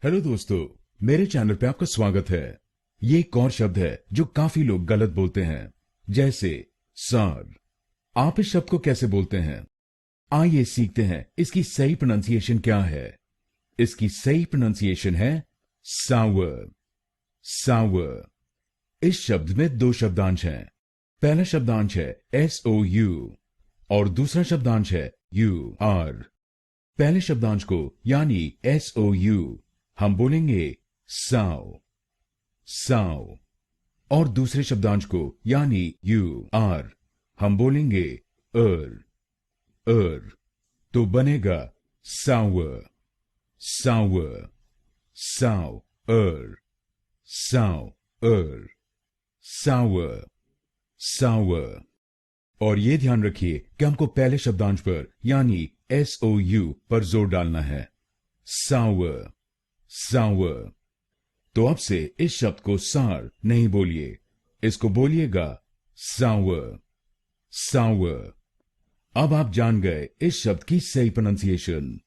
Hello दोस्तों, मेरे channel पे आपका स्वागत है। ये एक और शब्द है जो काफी लोग गलत बोलते हैं, जैसे सर। आप इस शब्द को कैसे बोलते हैं? आइए सीखते हैं इसकी सही प्रोनाउंसिएशन क्या है। इसकी सही प्रोनाउंसिएशन है सावर। सावर। इस शब्द में दो शब्दांश हैं। पहला शब्दांश है SOU और दूसरा शब्दांश है UR। पहले शब्दांश को यानी SOU हम बोलेंगे साव, साव, और दूसरे शब्दांश को यानी UR हम बोलेंगे अर। तो बनेगा सावर, सावर, साव अर, साव अर, सावर, सावर। और ये ध्यान रखिए कि हमको पहले शब्दांश पर यानी SOU पर जोर डालना है। सावर, सावर। तो अब से इस शब्द को सार नहीं बोलिए, इसको बोलिएगा सावर, सावर। अब आप जान गए इस शब्द की सही प्रोनाउंसिएशन।